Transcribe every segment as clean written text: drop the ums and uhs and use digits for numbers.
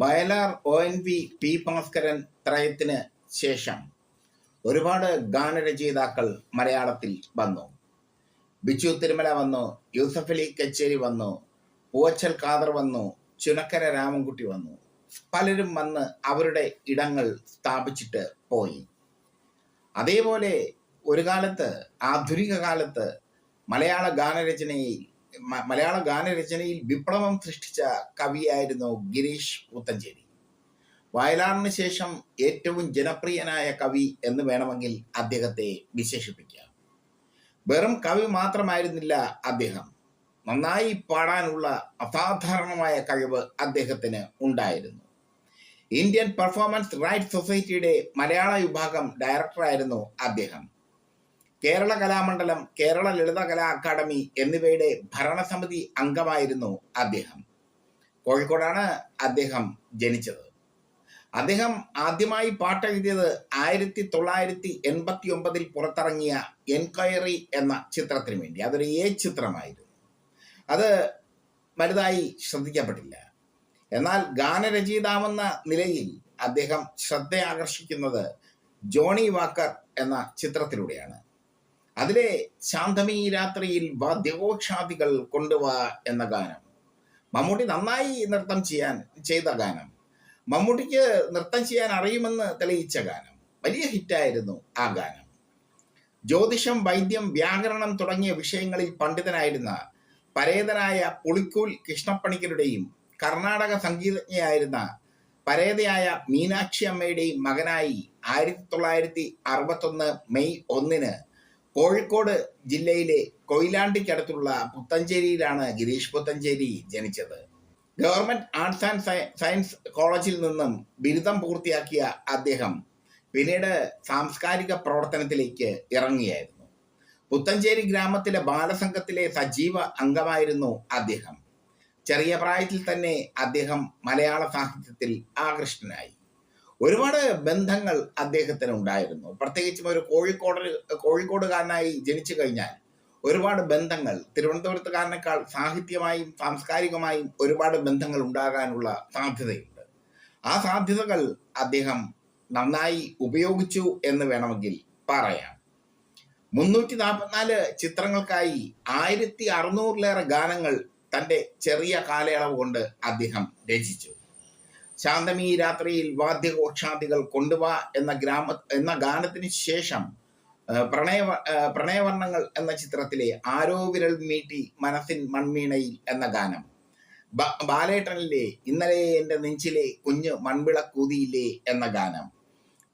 Vayalar ONV P Bhaskaran ത്രയത്തിന് ശേഷം ഒരുപാട് ഗാനരചയിതാക്കൾ മലയാളത്തിൽ വന്നു. ബിച്ചു തിരുമല വന്നു, യൂസഫലി കച്ചേരി വന്നു, പൂവച്ചൽ ഖാദർ വന്നു, ചുനക്കര രാമൻകുട്ടി വന്നു. പലരും വന്ന് അവരുടെ ഇടങ്ങൾ സ്ഥാപിച്ചിട്ട് പോയി. അതേപോലെ ഒരു കാലത്ത്, ആധുനിക കാലത്ത് മലയാള ഗാനരചനയിൽ വിപ്ലവം സൃഷ്ടിച്ച കവിയായിരുന്നു ഗിരീഷ് പുത്തഞ്ചേരി. വയലാറിന് ശേഷം ഏറ്റവും ജനപ്രിയനായ കവി എന്ന് വേണമെങ്കിൽ അദ്ദേഹത്തെ വിശേഷിപ്പിക്കാം. വെറും കവി മാത്രമായിരുന്നില്ല അദ്ദേഹം, നന്നായി പാടാനുള്ള അസാധാരണമായ കഴിവ് അദ്ദേഹത്തിന് ഉണ്ടായിരുന്നു. ഇന്ത്യൻ പെർഫോമൻസ് റൈറ്റ്സ് സൊസൈറ്റിയുടെ മലയാള വിഭാഗം ഡയറക്ടറായിരുന്നു അദ്ദേഹം. കേരള കലാമണ്ഡലം, കേരള ലളിതകലാ അക്കാദമി എന്നിവയുടെ ഭരണസമിതി അംഗമായിരുന്നു അദ്ദേഹം. കോഴിക്കോടാണ് അദ്ദേഹം ജനിച്ചത്. അദ്ദേഹം ആദ്യമായി പാട്ടെഴുതിയത് 1989 പുറത്തിറങ്ങിയ എൻക്വയറി എന്ന ചിത്രത്തിന് വേണ്ടി. അതൊരു ചിത്രമായിരുന്നു. അത് വലുതായി ശ്രദ്ധിക്കപ്പെട്ടില്ല. എന്നാൽ ഗാനരചയിതാവെന്ന നിലയിൽ അദ്ദേഹം ശ്രദ്ധ ആകർഷിക്കുന്നത് ജോണി വാക്കർ എന്ന ചിത്രത്തിലൂടെയാണ്. അതിലെ ശാന്തമീ രാത്രിയിൽ വാദ്യഘോഷാദികൾ കൊണ്ടുവാ എന്ന ഗാനം, മമ്മൂട്ടി നന്നായി നൃത്തം ചെയ്ത ഗാനം, മമ്മൂട്ടിക്ക് നൃത്തം ചെയ്യാൻ അറിയുമെന്ന് തെളിയിച്ച ഗാനം, വലിയ ഹിറ്റായിരുന്നു ആ ഗാനം. ജ്യോതിഷം, വൈദ്യം, വ്യാകരണം തുടങ്ങിയ വിഷയങ്ങളിൽ പണ്ഡിതനായിരുന്ന പരേതനായ പുളിക്കൂൽ കൃഷ്ണപ്പണിക്കരുടെയും കർണാടക സംഗീതജ്ഞയായിരുന്ന പരേതയായ മീനാക്ഷി അമ്മയുടെയും മകനായി 1961 മെയ് 1 കോഴിക്കോട് ജില്ലയിലെ കൊയിലാണ്ടിക്കടുത്തുള്ള പുത്തഞ്ചേരിയിലാണ് ഗിരീഷ് പുത്തഞ്ചേരി ജനിച്ചത്. ഗവൺമെന്റ് ആർട്സ് ആൻഡ് സയൻസ് കോളേജിൽ നിന്നും ബിരുദം പൂർത്തിയാക്കിയ അദ്ദേഹം പിന്നീട് സാംസ്കാരിക പ്രവർത്തനത്തിലേക്ക് ഇറങ്ങിയായിരുന്നു. പുത്തഞ്ചേരി ഗ്രാമത്തിലെ ബാലസംഘത്തിലെ സജീവ അംഗമായിരുന്നു അദ്ദേഹം. ചെറിയ പ്രായത്തിൽ തന്നെ അദ്ദേഹം മലയാള സാഹിത്യത്തിൽ ആകൃഷ്ടനായി. ഒരുപാട് ബന്ധങ്ങൾ അദ്ദേഹത്തിന് ഉണ്ടായിരുന്നു. പ്രത്യേകിച്ചും ഒരു കോഴിക്കോടുകാരനായി ജനിച്ചു കഴിഞ്ഞാൽ ഒരുപാട് ബന്ധങ്ങൾ, തിരുവനന്തപുരത്തുകാരനേക്കാൾ സാഹിത്യമായും സാംസ്കാരികമായും ഒരുപാട് ബന്ധങ്ങൾ ഉണ്ടാകാനുള്ള സാധ്യതയുണ്ട്. ആ സാധ്യതകൾ അദ്ദേഹം നന്നായി ഉപയോഗിച്ചു എന്ന് വേണമെങ്കിൽ പറയാം. 344 ചിത്രങ്ങൾക്കായി 1600-ലേറെ ഗാനങ്ങൾ തൻ്റെ ചെറിയ കാലയളവ് കൊണ്ട് അദ്ദേഹം രചിച്ചു. ശാന്തമീ രാത്രിയിൽ വാദ്യഘോഷാദികൾ കൊണ്ടുവാ എന്ന ഗാനത്തിന് ശേഷം പ്രണയവർണ്ണങ്ങൾ എന്ന ചിത്രത്തിലെ ആരോ വിരൽ മീട്ടി മനസ്സിൻ മൺവീണയിൽ എന്ന ഗാനം, ബാലേട്ടനിലെ ഇന്നലെ എൻ്റെ നെഞ്ചിലെ കുഞ്ഞു മൺവിളക്കൂതിയില്ലേ എന്ന ഗാനം,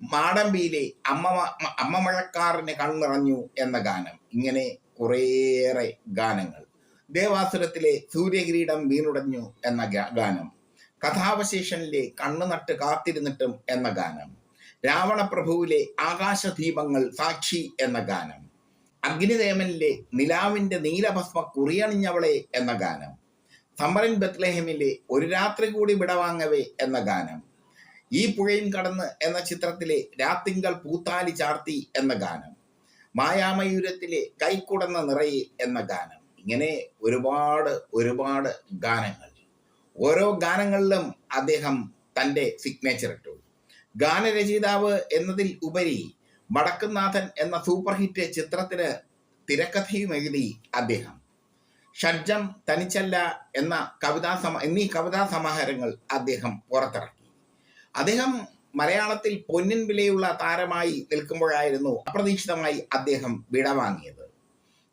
മാടമ്പിയിലെ അമ്മ മഴക്കാറിന് കണ്ണിറഞ്ഞു എന്ന ഗാനം, ഇങ്ങനെ കുറേയേറെ ഗാനങ്ങൾ. ദേവാസുരത്തിലെ സൂര്യകിരീടം വീണുടഞ്ഞു എന്ന ഗാനം, കഥാവശേഷനിലെ കണ്ണു നട്ട് കാത്തിരുന്നിട്ടും എന്ന ഗാനം, രാവണപ്രഭുവിലെ ആകാശദീപങ്ങൾ സാക്ഷി എന്ന ഗാനം, അഗ്നിദേവനിലെ നിലാവിന്റെ നീലഭസ്മ കുറിയണിഞ്ഞവളെ എന്ന ഗാനം, സമരൻ ബത്ലഹേമിലെ ഒരു രാത്രി കൂടി വിടവാങ്ങവേ എന്ന ഗാനം, ഈ പുഴയും കടന്ന് എന്ന ചിത്രത്തിലെ രാത്തിങ്കൾ പൂത്താലി ചാർത്തി എന്ന ഗാനം, മായാമയൂരത്തിലെ കൈക്കുടന്ന നിറയെ എന്ന ഗാനം, ഇങ്ങനെ ഒരുപാട് ഗാനങ്ങൾ. ഓരോ ഗാനങ്ങളിലും അദ്ദേഹം തൻ്റെ സിഗ്നേച്ചർ ഇട്ടു. ഗാനരചയിതാവ് എന്നതിൽ ഉപരി വടക്കുംനാഥൻ എന്ന സൂപ്പർ ഹിറ്റ് ചിത്രത്തിന് തിരക്കഥയും എഴുതി അദ്ദേഹം. ഷഡ്ജം, തനിച്ചല്ല എന്നീ കവിതാ സമാഹാരങ്ങൾ അദ്ദേഹം പുറത്തിറക്കി. അദ്ദേഹം മലയാളത്തിൽ പൊന്നിൻ വിലയുള്ള താരമായി നിൽക്കുമ്പോഴായിരുന്നു അപ്രതീക്ഷിതമായി അദ്ദേഹം വിടവാങ്ങിയത്.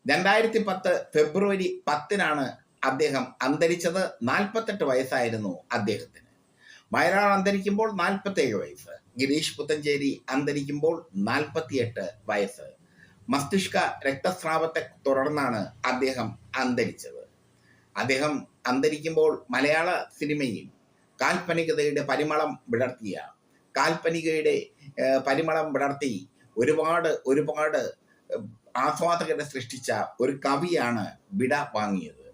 2010 ഫെബ്രുവരി 10 അദ്ദേഹം അന്തരിച്ചത്. 48 വയസ്സായിരുന്നു അദ്ദേഹത്തിന്. വയലാർ അന്തരിക്കുമ്പോൾ 47 വയസ്സ്, ഗിരീഷ് പുത്തഞ്ചേരി അന്തരിക്കുമ്പോൾ 48 വയസ്സ്. മസ്തിഷ്ക രക്തസ്രാവത്തെ തുടർന്നാണ് അദ്ദേഹം അന്തരിച്ചത്. അദ്ദേഹം അന്തരിക്കുമ്പോൾ മലയാള സിനിമയിൽ കാൽപ്പനികതയുടെ പരിമളം വിടർത്തി ഒരുപാട് ആസ്വാദകരെ സൃഷ്ടിച്ച ഒരു കവിയാണ് വിട വാങ്ങിയത്.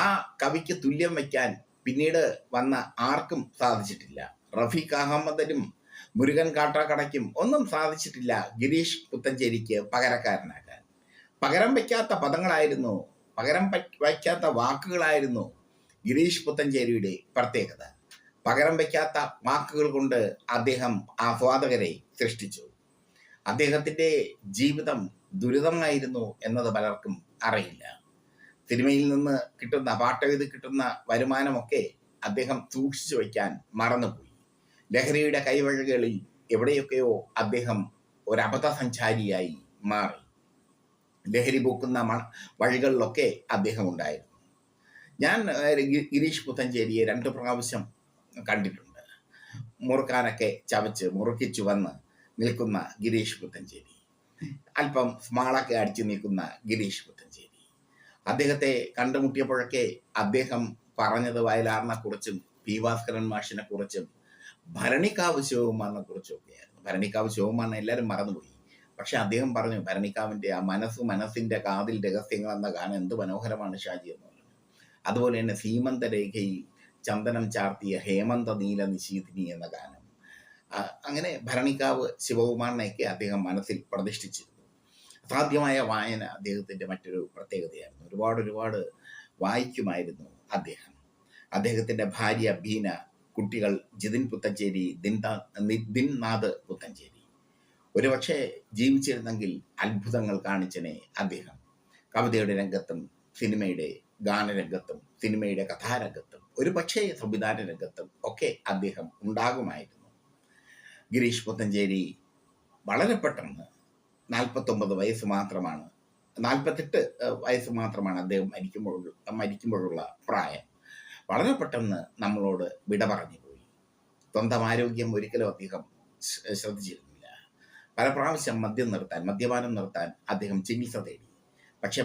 ആ കവിക്ക് തുല്യം വയ്ക്കാൻ പിന്നീട് വന്ന ആർക്കും സാധിച്ചിട്ടില്ല. റഫീഖ് അഹമ്മദിനും മുരുകൻ കാട്ടാക്കടയ്ക്കും ഒന്നും സാധിച്ചിട്ടില്ല ഗിരീഷ് പുത്തഞ്ചേരിക്ക് പകരക്കാരനാകാൻ. പകരം വയ്ക്കാത്ത പദങ്ങളായിരുന്നു, പകരം വയ്ക്കാത്ത വാക്കുകളായിരുന്നു ഗിരീഷ് പുത്തഞ്ചേരിയുടെ പ്രത്യേകത. പകരം വയ്ക്കാത്ത വാക്കുകൾ കൊണ്ട് അദ്ദേഹം ആസ്വാദകരെ സൃഷ്ടിച്ചു. അദ്ദേഹത്തിൻ്റെ ജീവിതം ദുരിതമായിരുന്നു എന്നത് പലർക്കും അറിയില്ല. സിനിമയിൽ നിന്ന് കിട്ടുന്ന പാട്ടെഴുതി കിട്ടുന്ന വരുമാനമൊക്കെ അദ്ദേഹം സൂക്ഷിച്ചു വയ്ക്കാൻ മറന്നുപോയി. ലഹരിയുടെ കൈവഴികളിൽ എവിടെയൊക്കെയോ അദ്ദേഹം ഒരബദ്ധ സഞ്ചാരിയായി മാറി. ലഹരി പൂക്കുന്ന വഴികളിലൊക്കെ അദ്ദേഹം ഉണ്ടായിരുന്നു. ഞാൻ ഗിരീഷ് പുത്തഞ്ചേരിയെ 2 പ്രാവശ്യം കണ്ടിട്ടുണ്ട്. മുറുക്കാനൊക്കെ ചവച്ച് മുറുക്കിച്ചു വന്ന് നിൽക്കുന്ന ഗിരീഷ് പുത്തഞ്ചേരി, അല്പം സ്മാളൊക്കെ അടിച്ചു നിൽക്കുന്ന ഗിരീഷ് പുത്തഞ്ചേരി. അദ്ദേഹത്തെ കണ്ടുമുട്ടിയപ്പോഴൊക്കെ അദ്ദേഹം പറഞ്ഞത് വയലാറിനെ കുറിച്ചും പി ഭാസ്കരൻ മാഷിനെ കുറിച്ചും ഭരണിക്കാവ് ശിവകുമാറിനെ കുറിച്ചും ഒക്കെയായിരുന്നു. ഭരണിക്കാവ് ശിവകുമാറിനെ എല്ലാവരും മറന്നുപോയി. പക്ഷെ അദ്ദേഹം പറഞ്ഞു, ഭരണിക്കാവിൻ്റെ ആ മനസ്സിൻ്റെ കാതിൽ രഹസ്യങ്ങൾ എന്ന ഗാനം എന്ത് മനോഹരമാണ് ഷാജി എന്ന് പറഞ്ഞു. അതുപോലെ തന്നെ സീമന്തരേഖയിൽ ചന്ദനം ചാർത്തിയ ഹേമന്ത നീല നിശീതിനി എന്ന ഗാനം. അങ്ങനെ ഭരണിക്കാവ് ശിവകുമാറിനെയൊക്കെ അദ്ദേഹം മനസ്സിൽ പ്രതിഷ്ഠിച്ചിരുന്നു. അസാധ്യമായ വായന അദ്ദേഹത്തിൻ്റെ മറ്റൊരു പ്രത്യേകതയായിരുന്നു. ഒരുപാട് വായിക്കുമായിരുന്നു അദ്ദേഹം. അദ്ദേഹത്തിൻ്റെ ഭാര്യ ബീന, കുട്ടികൾ ജിതിൻ പുത്തഞ്ചേരി, ദിൻനാഥ് പുത്തഞ്ചേരി. ഒരുപക്ഷെ ജീവിച്ചിരുന്നെങ്കിൽ അത്ഭുതങ്ങൾ കാണിച്ചനെ അദ്ദേഹം. കവിതയുടെ രംഗത്തും സിനിമയുടെ ഗാനരംഗത്തും സിനിമയുടെ കഥാരംഗത്തും ഒരു പക്ഷേ സംവിധാന രംഗത്തും ഒക്കെ അദ്ദേഹം ഉണ്ടാകുമായിരുന്നു. ഗിരീഷ് പുത്തഞ്ചേരി വളരെ പെട്ടെന്ന് 48 വയസ്സ് മാത്രമാണ്, 48 വയസ്സ് മാത്രമാണ് അദ്ദേഹം മരിക്കുമ്പോഴുള്ള പ്രായം. വളരെ പെട്ടെന്ന് നമ്മളോട് വിട പറഞ്ഞു പോയി. സ്വന്തം ആരോഗ്യം ഒരിക്കലും അദ്ദേഹം ശ്രദ്ധിച്ചിരുന്നില്ല. പല പ്രാവശ്യം മദ്യപാനം നിർത്താൻ അദ്ദേഹം ചികിത്സ തേടി. പക്ഷെ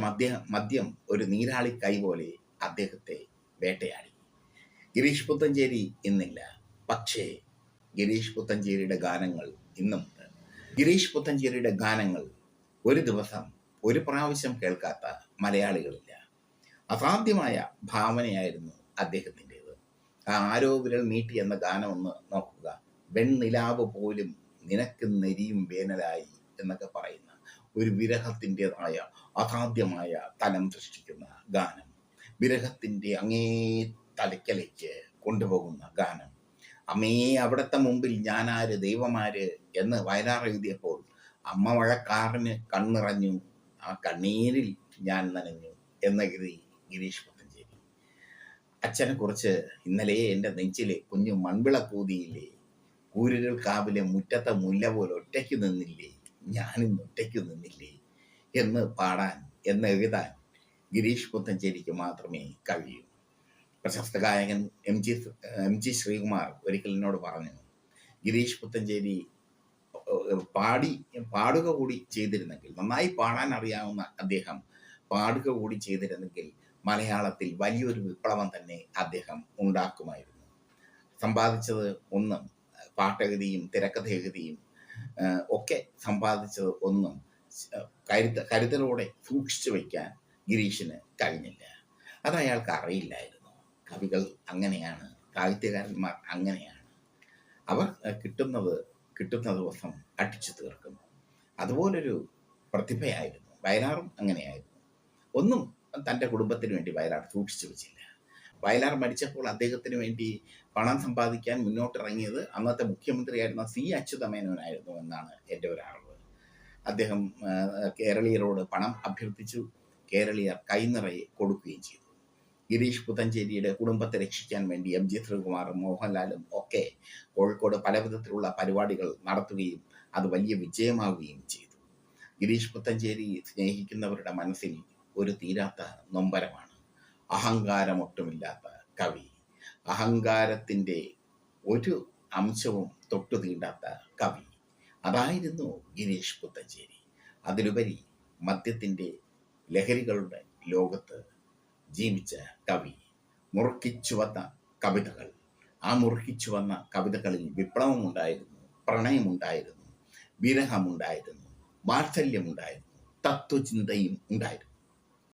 മദ്യം ഒരു നീരാളി കൈ പോലെ അദ്ദേഹത്തെ വേട്ടയാടി. ഗിരീഷ് പുത്തഞ്ചേരി ഇന്നില്ല, പക്ഷേ ഗിരീഷ് പുത്തഞ്ചേരിയുടെ ഗാനങ്ങൾ ഇന്നുമുണ്ട്. ഗിരീഷ് പുത്തഞ്ചേരിയുടെ ഗാനങ്ങൾ ഒരു ദിവസം ഒരു പ്രാവശ്യം കേൾക്കാത്ത മലയാളികളില്ല. അസാധ്യമായ ഭാവനയായിരുന്നു അദ്ദേഹത്തിൻ്റെത്. ആ ആരോ വിരൽ നീട്ടി എന്ന ഗാനം ഒന്ന് നോക്കുക. വെണ്ണിലാവ് പോലും നിനക്ക് നെരിയും വേനലായി എന്നൊക്കെ പറയുന്ന ഒരു വിരഹത്തിൻ്റെതായ അസാധ്യമായ തലം സൃഷ്ടിക്കുന്ന ഗാനം, വിരഹത്തിൻ്റെ അങ്ങേ തലയ്ക്കലേക്ക് കൊണ്ടുപോകുന്ന ഗാനം. അമ്മേ അവിടത്തെ മുമ്പിൽ ഞാനാര് ദൈവമാര് എന്ന് വയലാർ എഴുതിയപ്പോൾ അമ്മ മഴക്കാറിന് കണ്ണിറഞ്ഞു, ആ കണ്ണീരിൽ ഞാൻ നനഞ്ഞു എന്ന ഗിരീഷ് പുത്തഞ്ചേരി. അച്ഛനെ കുറിച്ച് ഇന്നലെ എൻ്റെ നെഞ്ചിലെ കുഞ്ഞു മൺവിളക്കൂതിയില്ലേ, കൂരിരുൾ കാവിലെ മുറ്റത്തെ മുല്ല പോലെ ഒറ്റയ്ക്ക് നിന്നില്ലേ, ഞാനിന്ന് ഒറ്റയ്ക്ക് നിന്നില്ലേ എന്ന് പാടാൻ എന്ന് എഴുതാൻ ഗിരീഷ് പുത്തഞ്ചേരിക്ക് മാത്രമേ കഴിയൂ. പ്രശസ്ത ഗായകൻ എം ജി ശ്രീകുമാർ ഒരിക്കൽ എന്നോട് പറഞ്ഞു, ഗിരീഷ് പുത്തഞ്ചേരി പാടുക കൂടി ചെയ്തിരുന്നെങ്കിൽ, നന്നായി പാടാൻ അറിയാവുന്ന അദ്ദേഹം പാടുക കൂടി ചെയ്തിരുന്നെങ്കിൽ മലയാളത്തിൽ വലിയൊരു വിപ്ലവം തന്നെ അദ്ദേഹം ഉണ്ടാക്കുമായിരുന്നു. സമ്പാദിച്ചത് ഒന്നും, പാട്ടെഴുതിയും തിരക്കഥെഴുതിയും ഒക്കെ സമ്പാദിച്ചത് ഒന്നും കരുതലോടെ സൂക്ഷിച്ചു വയ്ക്കാൻ ഗിരീഷിന് കഴിഞ്ഞില്ല. അത് അയാൾക്ക് അറിയില്ലായിരുന്നു. കവികൾ അങ്ങനെയാണ്, സാഹിത്യകാരന്മാർ അങ്ങനെയാണ്. അവർ കിട്ടുന്ന ദിവസം അടിച്ചു തീർക്കും. അതുപോലൊരു പ്രതിഭയായിരുന്നു വയലാറും. അങ്ങനെയായിരുന്നു. ഒന്നും തൻ്റെ കുടുംബത്തിന് വേണ്ടി വയലാർ സൂക്ഷിച്ചു വെച്ചില്ല. വയലാർ മരിച്ചപ്പോൾ അദ്ദേഹത്തിന് വേണ്ടി പണം സമ്പാദിക്കാൻ മുന്നോട്ടിറങ്ങിയത് അന്നത്തെ മുഖ്യമന്ത്രിയായിരുന്ന സി അച്യുതമേനോനായിരുന്നു എന്നാണ് എൻ്റെ ഒരു അറിവ്. അദ്ദേഹം കേരളീയരോട് പണം അഭ്യർത്ഥിച്ചു. കേരളീയർ കൈനിറയെ കൊടുക്കുകയും ചെയ്തു. ഗിരീഷ് പുത്തഞ്ചേരിയുടെ കുടുംബത്തെ രക്ഷിക്കാൻ വേണ്ടി എം ജി ശ്രീകുമാറും മോഹൻലാലും ഒക്കെ കോഴിക്കോട് പല വിധത്തിലുള്ള പരിപാടികൾ നടത്തുകയും അത് വലിയ വിജയമാവുകയും ചെയ്തു. ഗിരീഷ് പുത്തഞ്ചേരി സ്നേഹിക്കുന്നവരുടെ മനസ്സിൽ ഒരു തീരാത്ത നൊമ്പരമാണ്. അഹങ്കാരമൊട്ടുമില്ലാത്ത കവി, അഹങ്കാരത്തിൻ്റെ ഒരു അംശവും തൊട്ടു തീണ്ടാത്ത കവി, അതായിരുന്നു ഗിരീഷ് പുത്തഞ്ചേരി. അതിലുപരി മദ്യത്തിൻ്റെ ലഹരികളുടെ ലോകത്ത് ജീവിച്ച കവി. മുറുക്കിച്ചു വന്ന കവിതകൾ, ആ മുറുക്കിച്ചു വന്ന കവിതകളിൽ വിപ്ലവമുണ്ടായിരുന്നു, പ്രണയമുണ്ടായിരുന്നു, വിരഹമുണ്ടായിരുന്നു, വാത്സല്യമുണ്ടായിരുന്നു, തത്വചിന്തയും ഉണ്ടായിരുന്നു.